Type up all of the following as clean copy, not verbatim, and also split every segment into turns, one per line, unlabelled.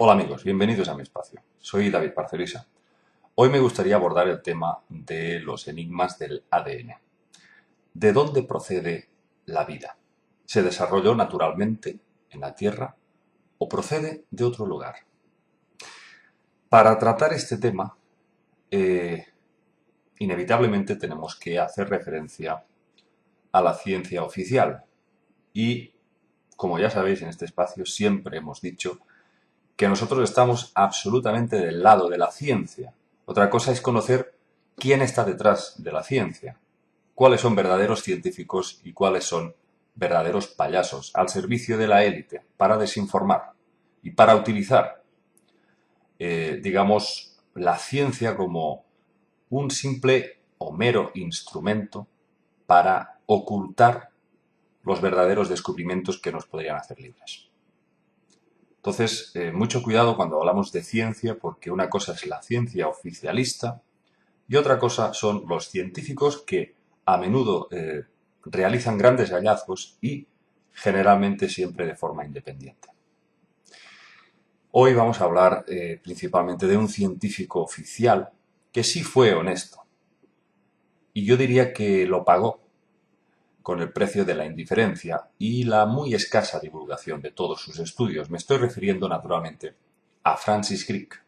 Hola amigos, bienvenidos a mi espacio. Soy David Parcerisa. Hoy me gustaría abordar el tema de los enigmas del ADN. ¿De dónde procede la vida? ¿Se desarrolló naturalmente en la Tierra o procede de otro lugar? Para tratar este tema, inevitablemente tenemos que hacer referencia a la ciencia oficial. Y, como ya sabéis, en este espacio siempre hemos dicho que nosotros estamos absolutamente del lado de la ciencia. Otra cosa es conocer quién está detrás de la ciencia, cuáles son verdaderos científicos y cuáles son verdaderos payasos al servicio de la élite para desinformar y para utilizar, digamos, la ciencia como un simple o mero instrumento para ocultar los verdaderos descubrimientos que nos podrían hacer libres. Entonces, mucho cuidado cuando hablamos de ciencia, porque una cosa es la ciencia oficialista y otra cosa son los científicos que a menudo realizan grandes hallazgos y generalmente siempre de forma independiente. Hoy vamos a hablar principalmente de un científico oficial que sí fue honesto. Y yo diría que lo pagó con el precio de la indiferencia y la muy escasa divulgación de todos sus estudios. Me estoy refiriendo naturalmente a Francis Crick,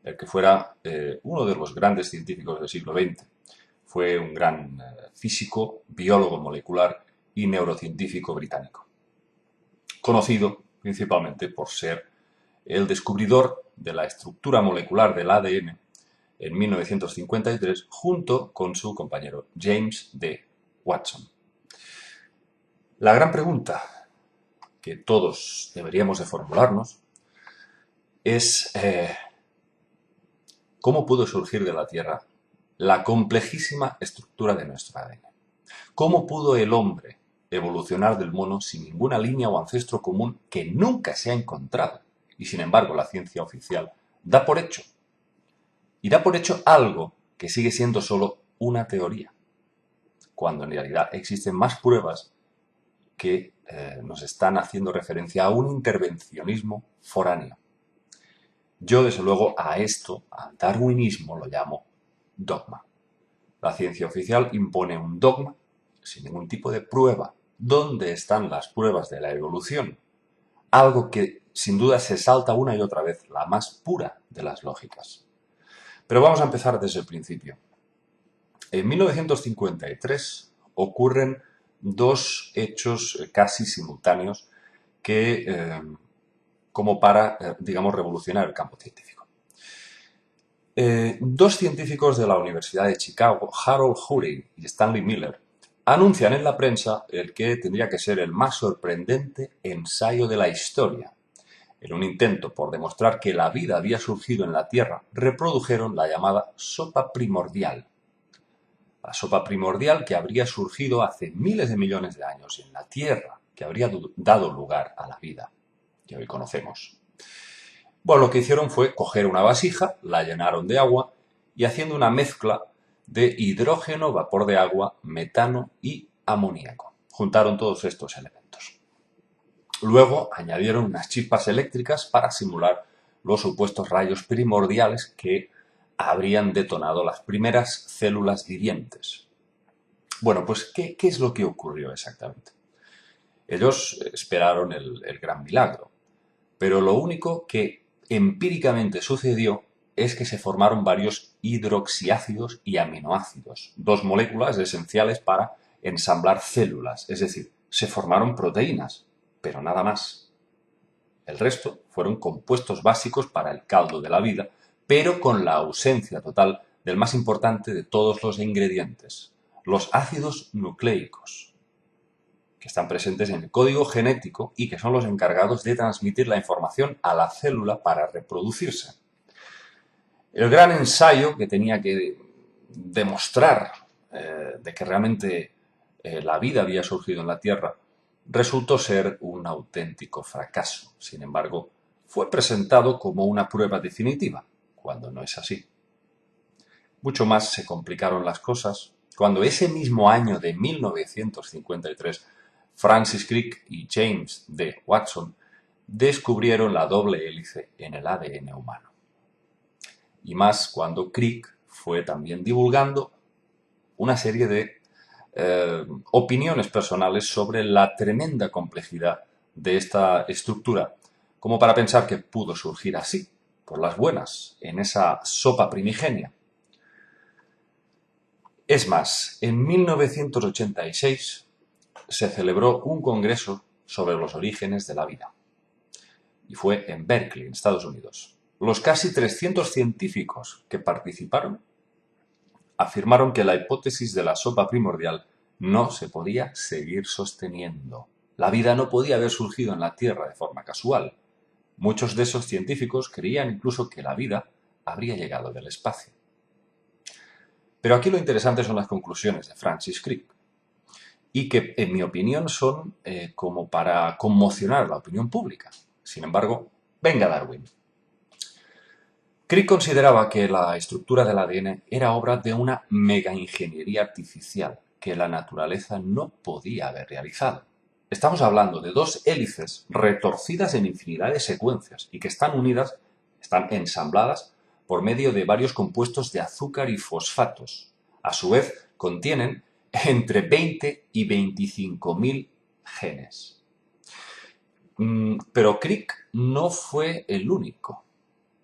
el que fuera uno de los grandes científicos del siglo XX. Fue un gran físico, biólogo molecular y neurocientífico británico, conocido principalmente por ser el descubridor de la estructura molecular del ADN en 1953 junto con su compañero James D. Watson. La gran pregunta que todos deberíamos de formularnos es ¿cómo pudo surgir de la Tierra la complejísima estructura de nuestro ADN? ¿Cómo pudo el hombre evolucionar del mono sin ninguna línea o ancestro común que nunca se ha encontrado? Y sin embargo la ciencia oficial da por hecho. Y da por hecho algo que sigue siendo solo una teoría, cuando en realidad existen más pruebas que nos están haciendo referencia a un intervencionismo foráneo. Yo, desde luego, a esto, al darwinismo, lo llamo dogma. La ciencia oficial impone un dogma sin ningún tipo de prueba. ¿Dónde están las pruebas de la evolución? Algo que, sin duda, se salta una y otra vez, la más pura de las lógicas. Pero vamos a empezar desde el principio. En 1953 ocurren dos hechos casi simultáneos que, como para, digamos, revolucionar el campo científico. Dos científicos de la Universidad de Chicago, Harold Urey y Stanley Miller, anuncian en la prensa el que tendría que ser el más sorprendente ensayo de la historia. En un intento por demostrar que la vida había surgido en la Tierra, reprodujeron la llamada sopa primordial. La sopa primordial que habría surgido hace miles de millones de años en la Tierra, que habría dado lugar a la vida que hoy conocemos. Bueno, lo que hicieron fue coger una vasija, la llenaron de agua y haciendo una mezcla de hidrógeno, vapor de agua, metano y amoníaco. Juntaron todos estos elementos. Luego añadieron unas chispas eléctricas para simular los supuestos rayos primordiales que habrían detonado las primeras células vivientes. Bueno, pues ¿qué es lo que ocurrió exactamente? Ellos esperaron el gran milagro, pero lo único que empíricamente sucedió es que se formaron varios hidroxiácidos y aminoácidos, dos moléculas esenciales para ensamblar células, es decir, se formaron proteínas, pero nada más. El resto fueron compuestos básicos para el caldo de la vida, pero con la ausencia total del más importante de todos los ingredientes, los ácidos nucleicos, que están presentes en el código genético y que son los encargados de transmitir la información a la célula para reproducirse. El gran ensayo que tenía que demostrar de que realmente la vida había surgido en la Tierra resultó ser un auténtico fracaso. Sin embargo, fue presentado como una prueba definitiva, cuando no es así. Mucho más se complicaron las cosas cuando ese mismo año de 1953 Francis Crick y James D. Watson descubrieron la doble hélice en el ADN humano. Y más cuando Crick fue también divulgando una serie de opiniones personales sobre la tremenda complejidad de esta estructura, como para pensar que pudo surgir así, por las buenas, en esa sopa primigenia. Es más, en 1986 se celebró un congreso sobre los orígenes de la vida, y fue en Berkeley, en Estados Unidos. Los casi 300 científicos que participaron afirmaron que la hipótesis de la sopa primordial no se podía seguir sosteniendo. La vida no podía haber surgido en la Tierra de forma casual. Muchos de esos científicos creían incluso que la vida habría llegado del espacio. Pero aquí lo interesante son las conclusiones de Francis Crick, y que, en mi opinión, son como para conmocionar la opinión pública. Sin embargo, venga Darwin. Crick consideraba que la estructura del ADN era obra de una megaingeniería artificial que la naturaleza no podía haber realizado. Estamos hablando de dos hélices retorcidas en infinidad de secuencias y que están unidas, están ensambladas por medio de varios compuestos de azúcar y fosfatos. A su vez, contienen entre 20 y 25.000 genes. Pero Crick no fue el único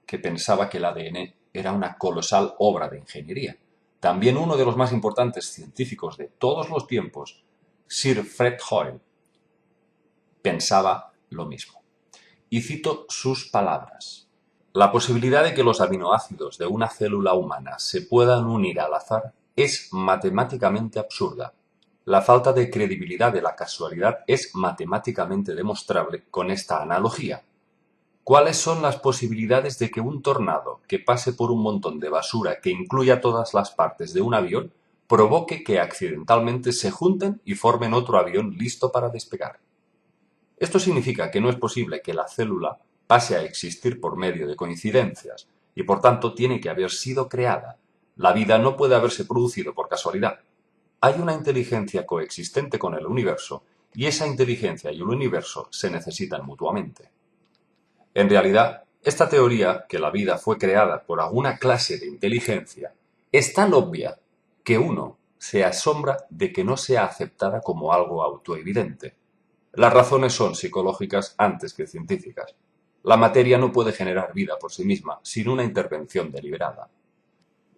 que pensaba que el ADN era una colosal obra de ingeniería. También uno de los más importantes científicos de todos los tiempos, Sir Fred Hoyle, pensaba lo mismo. Y cito sus palabras. La posibilidad de que los aminoácidos de una célula humana se puedan unir al azar es matemáticamente absurda. La falta de credibilidad de la casualidad es matemáticamente demostrable con esta analogía. ¿Cuáles son las posibilidades de que un tornado que pase por un montón de basura que incluya todas las partes de un avión provoque que accidentalmente se junten y formen otro avión listo para despegar? Esto significa que no es posible que la célula pase a existir por medio de coincidencias y por tanto tiene que haber sido creada. La vida no puede haberse producido por casualidad. Hay una inteligencia coexistente con el universo y esa inteligencia y el universo se necesitan mutuamente. En realidad, esta teoría, que la vida fue creada por alguna clase de inteligencia, es tan obvia que uno se asombra de que no sea aceptada como algo autoevidente. Las razones son psicológicas antes que científicas. La materia no puede generar vida por sí misma sin una intervención deliberada.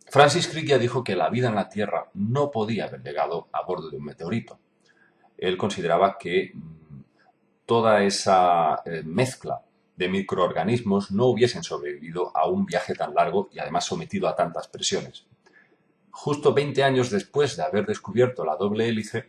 Francis Crick ya dijo que la vida en la Tierra no podía haber llegado a bordo de un meteorito. Él consideraba que toda esa mezcla de microorganismos no hubiesen sobrevivido a un viaje tan largo y además sometido a tantas presiones. Justo 20 años después de haber descubierto la doble hélice,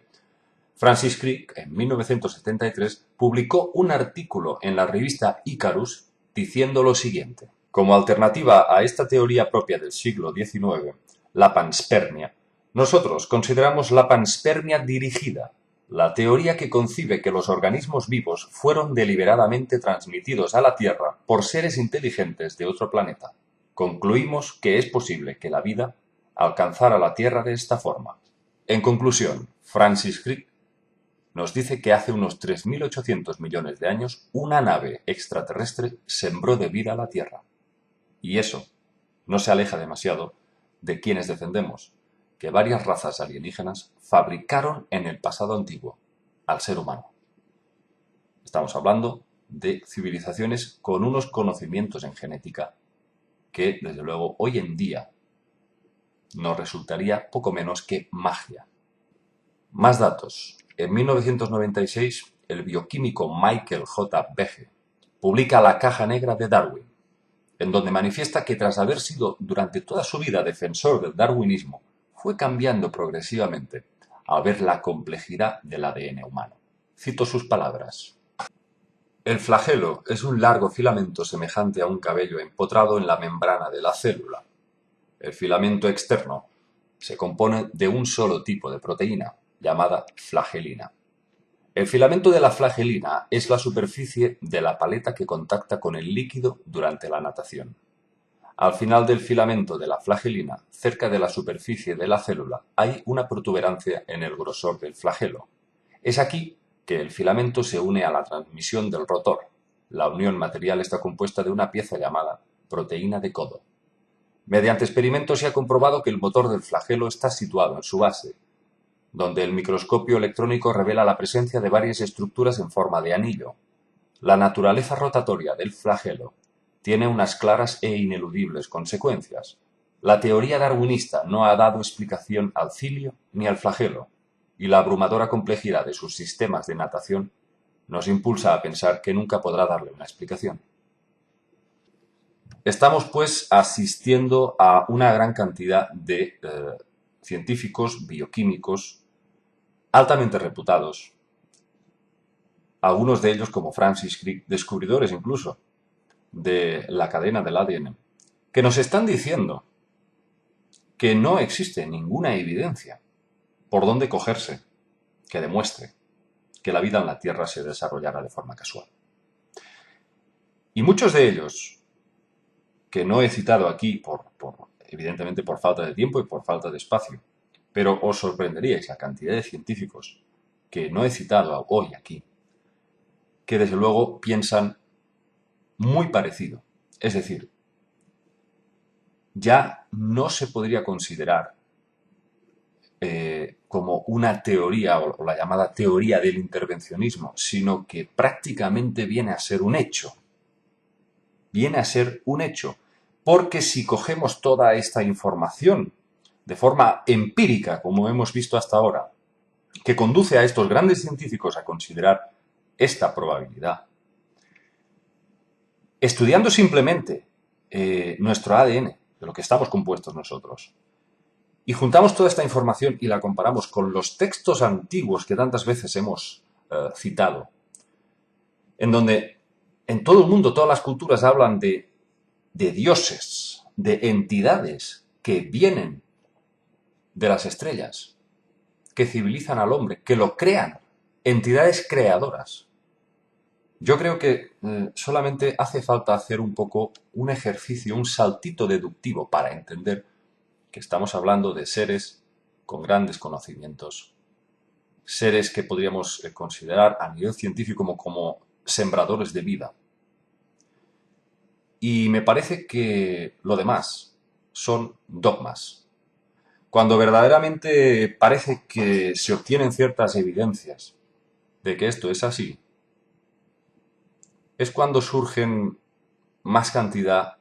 Francis Crick, en 1973, publicó un artículo en la revista Icarus diciendo lo siguiente. Como alternativa a esta teoría propia del siglo XIX, la panspermia, nosotros consideramos la panspermia dirigida, la teoría que concibe que los organismos vivos fueron deliberadamente transmitidos a la Tierra por seres inteligentes de otro planeta. Concluimos que es posible que la vida alcanzara la Tierra de esta forma. En conclusión, Francis Crick nos dice que hace unos 3.800 millones de años una nave extraterrestre sembró de vida a la Tierra. Y eso no se aleja demasiado de quienes defendemos que varias razas alienígenas fabricaron en el pasado antiguo al ser humano. Estamos hablando de civilizaciones con unos conocimientos en genética que, desde luego, hoy en día nos resultaría poco menos que magia. Más datos. En 1996, el bioquímico Michael J. Behe publica La caja negra de Darwin, en donde manifiesta que tras haber sido durante toda su vida defensor del darwinismo, fue cambiando progresivamente al ver la complejidad del ADN humano. Cito sus palabras. El flagelo es un largo filamento semejante a un cabello empotrado en la membrana de la célula. El filamento externo se compone de un solo tipo de proteína, llamada flagelina. El filamento de la flagelina es la superficie de la paleta que contacta con el líquido durante la natación. Al final del filamento de la flagelina, cerca de la superficie de la célula, hay una protuberancia en el grosor del flagelo. Es aquí que el filamento se une a la transmisión del rotor. La unión material está compuesta de una pieza llamada proteína de codo. Mediante experimentos se ha comprobado que el motor del flagelo está situado en su base, donde el microscopio electrónico revela la presencia de varias estructuras en forma de anillo. La naturaleza rotatoria del flagelo tiene unas claras e ineludibles consecuencias. La teoría darwinista no ha dado explicación al cilio ni al flagelo, y la abrumadora complejidad de sus sistemas de natación nos impulsa a pensar que nunca podrá darle una explicación. Estamos, pues, asistiendo a una gran cantidad de científicos, bioquímicos, altamente reputados, algunos de ellos como Francis Crick, descubridores incluso de la cadena del ADN, que nos están diciendo que no existe ninguna evidencia por donde cogerse que demuestre que la vida en la Tierra se desarrollara de forma casual. Y muchos de ellos, que no he citado aquí, evidentemente por falta de tiempo y por falta de espacio, pero os sorprenderíais la cantidad de científicos que no he citado hoy aquí, que desde luego piensan muy parecido. Es decir, ya no se podría considerar como una teoría o la llamada teoría del intervencionismo, sino que prácticamente viene a ser un hecho. Viene a ser un hecho, porque si cogemos toda esta información de forma empírica, como hemos visto hasta ahora, que conduce a estos grandes científicos a considerar esta probabilidad, estudiando simplemente nuestro ADN, de lo que estamos compuestos nosotros, y juntamos toda esta información y la comparamos con los textos antiguos que tantas veces hemos citado, en donde en todo el mundo, todas las culturas hablan de dioses, de entidades que vienen de las estrellas, que civilizan al hombre, que lo crean, entidades creadoras. Yo creo que solamente hace falta hacer un poco un ejercicio, un saltito deductivo para entender que estamos hablando de seres con grandes conocimientos, seres que podríamos considerar a nivel científico como sembradores de vida. Y me parece que lo demás son dogmas. Cuando verdaderamente parece que se obtienen ciertas evidencias de que esto es así, es cuando surgen más cantidad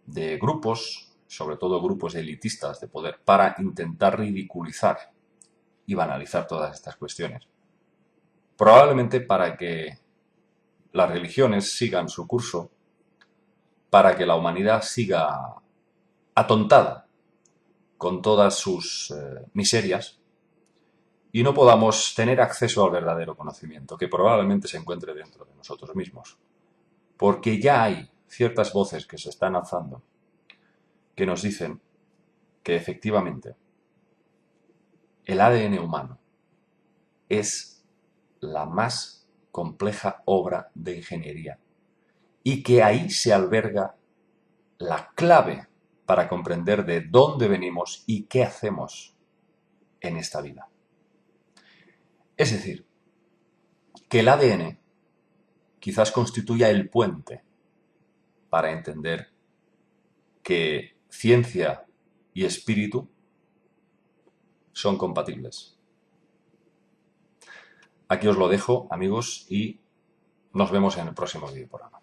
de grupos, sobre todo grupos elitistas de poder, para intentar ridiculizar y banalizar todas estas cuestiones. Probablemente para que las religiones sigan su curso, para que la humanidad siga atontada con todas sus miserias y no podamos tener acceso al verdadero conocimiento, que probablemente se encuentre dentro de nosotros mismos. Porque ya hay ciertas voces que se están alzando que nos dicen que efectivamente el ADN humano es la más compleja obra de ingeniería y que ahí se alberga la clave para comprender de dónde venimos y qué hacemos en esta vida. Es decir, que el ADN quizás constituya el puente para entender que ciencia y espíritu son compatibles. Aquí os lo dejo, amigos, y nos vemos en el próximo videoprograma.